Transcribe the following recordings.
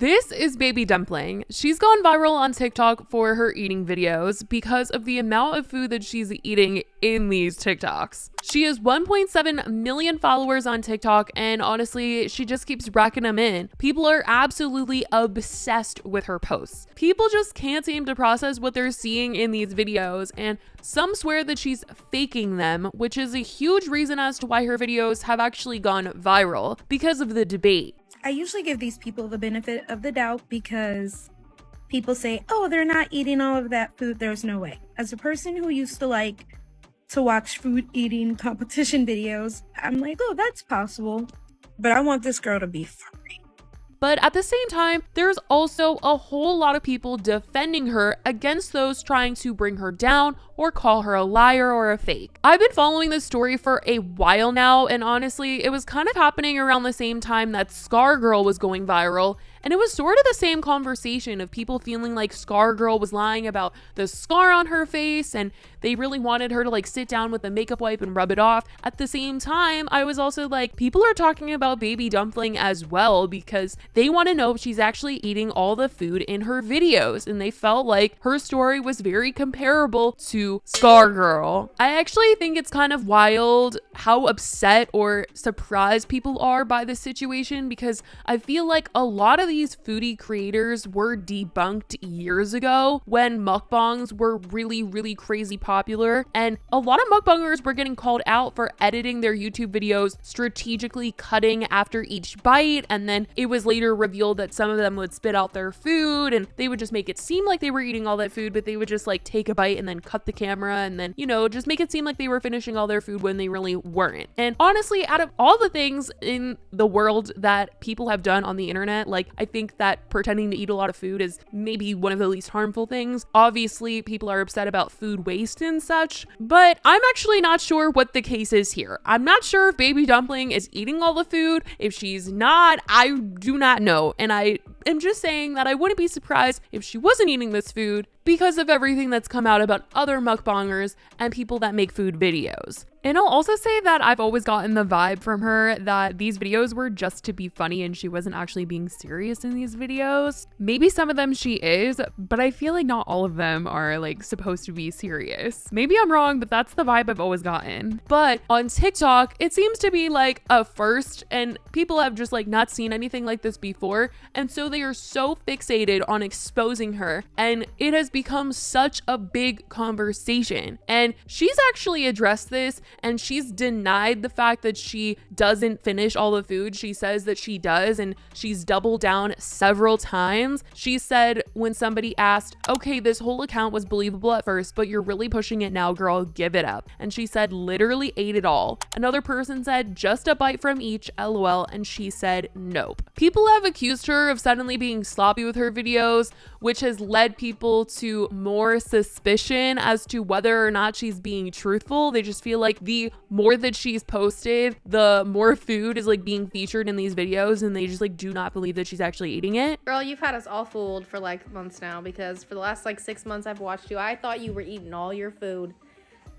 This is Baby Dumpling. She's gone viral on TikTok for her eating videos because of the amount of food that she's eating in these TikToks. She has 1.7 million followers on TikTok, and honestly, she just keeps racking them in. People are absolutely obsessed with her posts. People just can't seem to process what they're seeing in these videos, and some swear that she's faking them, which is a huge reason as to why her videos have actually gone viral, because of the debate. I usually give these people the benefit of the doubt because people say, oh, they're not eating all of that food. There's no way. As a person who used to like to watch food eating competition videos, I'm like, oh, that's possible. But I want this girl to be free. But at the same time, there's also a whole lot of people defending her against those trying to bring her down or call her a liar or a fake. I've been following this story for a while now, and honestly, it was kind of happening around the same time that Scar Girl was going viral. And it was sort of the same conversation of people feeling like Scar Girl was lying about the scar on her face, and they really wanted her to like sit down with a makeup wipe and rub it off. At the same time, I was also like, people are talking about Baby Dumpling as well because they want to know if she's actually eating all the food in her videos, and they felt like her story was very comparable to Scar Girl. I actually think it's kind of wild how upset or surprised people are by this situation, because I feel like a lot of these foodie creators were debunked years ago when mukbangs were really crazy popular, and a lot of mukbangers were getting called out for editing their YouTube videos, strategically cutting after each bite, and then it was later revealed that some of them would spit out their food and they would just make it seem like they were eating all that food, but they would just like take a bite and then cut the camera and then, you know, just make it seem like they were finishing all their food when they really weren't. And honestly, out of all the things in the world that people have done on the internet, like, I think that pretending to eat a lot of food is maybe one of the least harmful things. Obviously, people are upset about food waste and such, but I'm actually not sure what the case is here. I'm not sure if Baby Dumpling is eating all the food. If she's not, I do not know. And I am just saying that I wouldn't be surprised if she wasn't eating this food because of everything that's come out about other mukbangers and people that make food videos. And I'll also say that I've always gotten the vibe from her that these videos were just to be funny and she wasn't actually being serious in these videos. Maybe some of them she is, but I feel like not all of them are like supposed to be serious. Maybe I'm wrong, but that's the vibe I've always gotten. But on TikTok, it seems to be like a first, and people have just like not seen anything like this before. And so they are so fixated on exposing her, and it has become such a big conversation. And she's actually addressed this, and she's denied the fact that she doesn't finish all the food. She says that she does, and she's doubled down several times. She said when somebody asked, okay, this whole account was believable at first, but you're really pushing it now, girl, give it up. And she said literally ate it all. Another person said just a bite from each, lol, and she said nope. People have accused her of suddenly being sloppy with her videos, which has led people to more suspicion as to whether or not she's being truthful. They just feel like the more that she's posted, the more food is like being featured in these videos, and they just like do not believe that she's actually eating it. Girl, you've had us all fooled for like months now, because for the last like 6 months I've watched you, I thought you were eating all your food.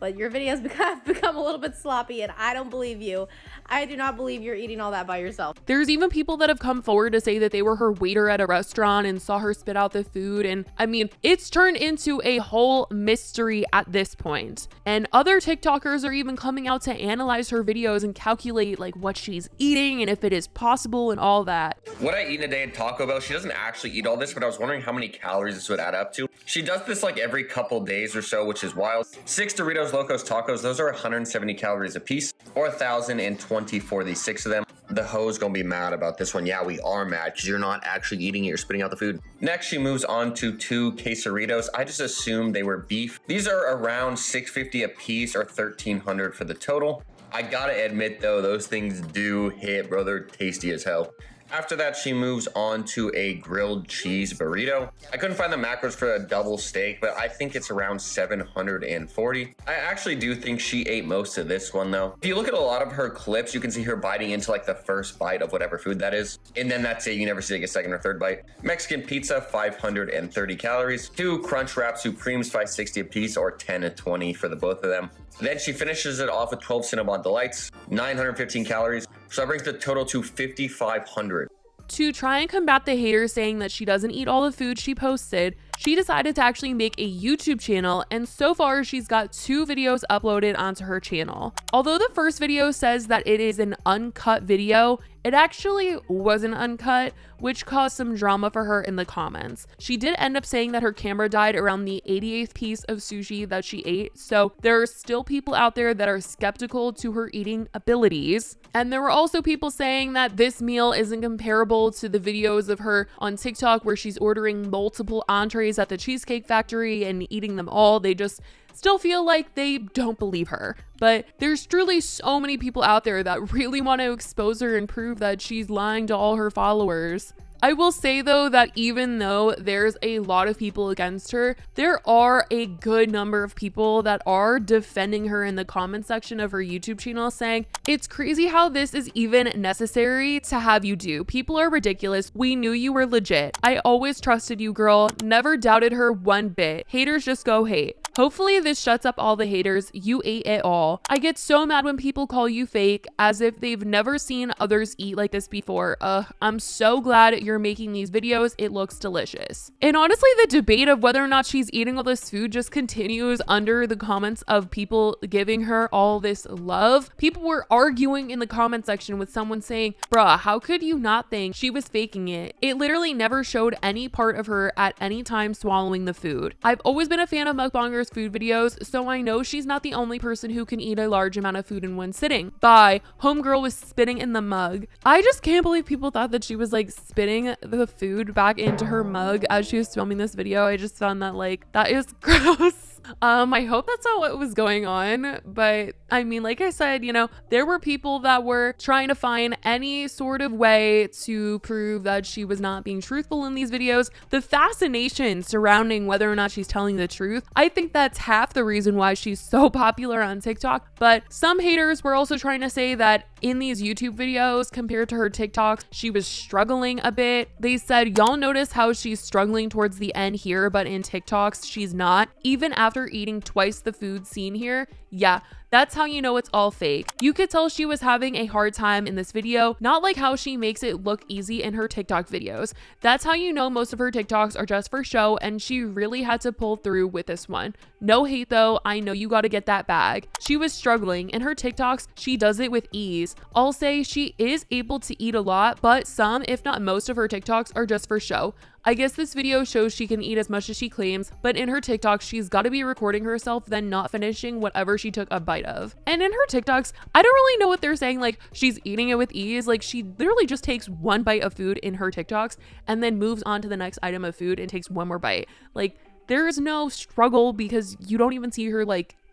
But your videos have become a little bit sloppy, and I don't believe you. I do not believe you're eating all that by yourself. There's even people that have come forward to say that they were her waiter at a restaurant and saw her spit out the food. And I mean, it's turned into a whole mystery at this point. And other TikTokers are even coming out to analyze her videos and calculate like what she's eating and if it is possible and all that. What I eat in a day at Taco Bell, she doesn't actually eat all this, but I was wondering how many calories this would add up to. She does this like every couple days or so, which is wild. 6 Doritos Locos Tacos, those are 170 calories a piece, or 1,020 for the 6 of them. The hoe's gonna be mad about this one. Yeah, we are mad because you're not actually eating it, you're spitting out the food. Next, she moves on to 2 quesaritos. I just assumed they were beef. These are around $6.50 a piece, or 1,300 for the total. I gotta admit though, those things do hit, bro. They're tasty as hell. After that, she moves on to a grilled cheese burrito. I couldn't find the macros for a double steak, but I think it's around 740. I actually do think she ate most of this one though. If you look at a lot of her clips, you can see her biting into like the first bite of whatever food that is. And then that's it, you never see like a second or third bite. Mexican pizza, 530 calories. 2 Crunchwrap Supremes, 560 a piece, or 10 to 20 for the both of them. Then she finishes it off with 12 Cinnabon Delights, 915 calories. So that brings the total to 5,500. to try and combat the haters saying that she doesn't eat all the food she posted, she decided to actually make a YouTube channel, and so far she's got 2 videos uploaded onto her channel. Although the first video says that it is an uncut video, it actually wasn't uncut, which caused some drama for her in the comments. She did end up saying that her camera died around the 88th piece of sushi that she ate, so there are still people out there that are skeptical to her eating abilities. And there were also people saying that this meal isn't comparable to the videos of her on TikTok where she's ordering multiple entrees at the Cheesecake Factory and eating them all. They just still feel like they don't believe her. But there's truly so many people out there that really want to expose her and prove that she's lying to all her followers. I will say though that even though there's a lot of people against her, there are a good number of people that are defending her in the comment section of her YouTube channel, saying, "It's crazy how this is even necessary to have you do. People are ridiculous. We knew you were legit. I always trusted you, girl. Never doubted her one bit. Haters just go hate. Hopefully this shuts up all the haters. You ate it all. I get so mad when people call you fake as if they've never seen others eat like this before. I'm so glad you're making these videos. It looks delicious." And honestly, the debate of whether or not she's eating all this food just continues under the comments of people giving her all this love. People were arguing in the comment section with someone saying, "Bruh, how could you not think she was faking it? It literally never showed any part of her at any time swallowing the food. I've always been a fan of mukbangers food videos, so I know she's not the only person who can eat a large amount of food in one sitting. Bye. Homegirl was spitting in the mug." I just can't believe people thought that she was like spitting the food back into her mug as she was filming this video. I just found that that is gross. I hope that's not what was going on, but I mean, like I said, there were people that were trying to find any sort of way to prove that she was not being truthful in these videos. The fascination surrounding whether or not she's telling the truth, I think that's half the reason why she's so popular on TikTok. But some haters were also trying to say that in these YouTube videos compared to her TikToks, she was struggling a bit. They said, "Y'all notice how she's struggling towards the end here, but in TikToks, she's not. Even after eating twice the food seen here, yeah, that's how you know it's all fake. You could tell she was having a hard time in this video, not like how she makes it look easy in her TikTok videos. That's how you know most of her TikToks are just for show, and she really had to pull through with this one. No hate though, I know you gotta get that bag." She was struggling. In her TikToks, she does it with ease. I'll say she is able to eat a lot, but some, if not most of her TikToks are just for show. I guess this video shows she can eat as much as she claims, but in her TikTok, she's got to be recording herself then not finishing whatever she took a bite of. And in her TikToks, I don't really know what they're saying, like she's eating it with ease. Like she literally just takes one bite of food in her TikToks and then moves on to the next item of food and takes one more bite. Like there is no struggle because you don't even see her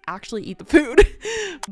actually eat the food.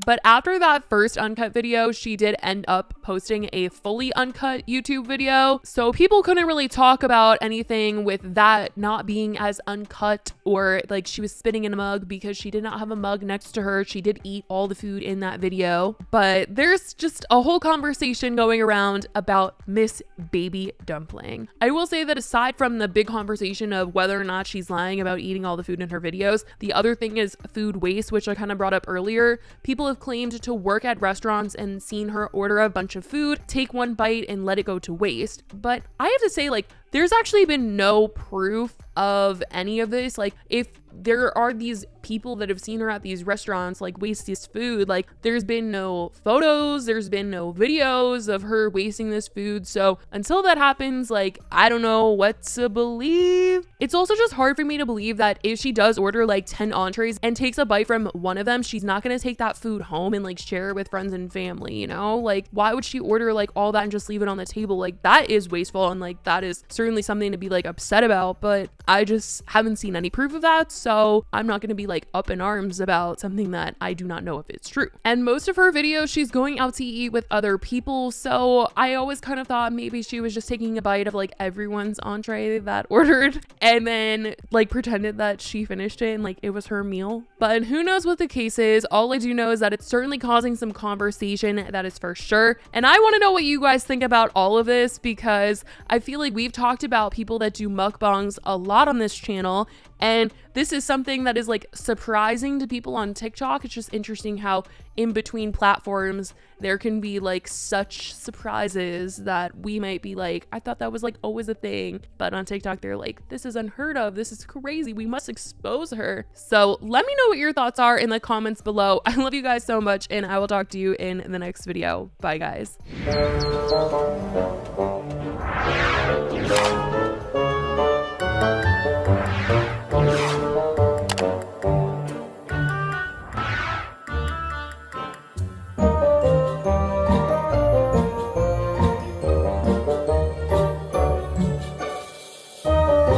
But after that first uncut video, she did end up posting a fully uncut YouTube video. So people couldn't really talk about anything with that not being as uncut or she was spitting in a mug because she did not have a mug next to her. She did eat all the food in that video. But there's just a whole conversation going around about Miss Baby Dumpling. I will say that aside from the big conversation of whether or not she's lying about eating all the food in her videos, the other thing is food waste, which I kind of brought up earlier. People have claimed to work at restaurants and seen her order a bunch of food, take one bite and let it go to waste. But I have to say, there's actually been no proof of any of this. If there are these people that have seen her at these restaurants waste this food, there's been no photos, there's been no videos of her wasting this food. So until that happens, I don't know what to believe. It's also just hard for me to believe that if she does order 10 entrees and takes a bite from one of them, she's not gonna take that food home and share it with friends and family, why would she order all that and just leave it on the table? That is wasteful, and that is certainly something to be upset about, but I just haven't seen any proof of that. So I'm not going to be up in arms about something that I do not know if it's true. And most of her videos, she's going out to eat with other people. So I always kind of thought maybe she was just taking a bite of everyone's entree that ordered and then pretended that she finished it and it was her meal. But who knows what the case is. All I do know is that it's certainly causing some conversation, that is for sure. And I want to know what you guys think about all of this, because I feel we've talked about people that do mukbangs a lot on this channel, And this is something that is like surprising to people on TikTok. It's just interesting how in between platforms there can be like such surprises that we might be like, I thought that was like always a thing, but on TikTok they're like, this is unheard of, this is crazy, we must expose her. So let me know what your thoughts are in the comments below. I love you guys so much, and I will talk to you in the next video. Bye guys.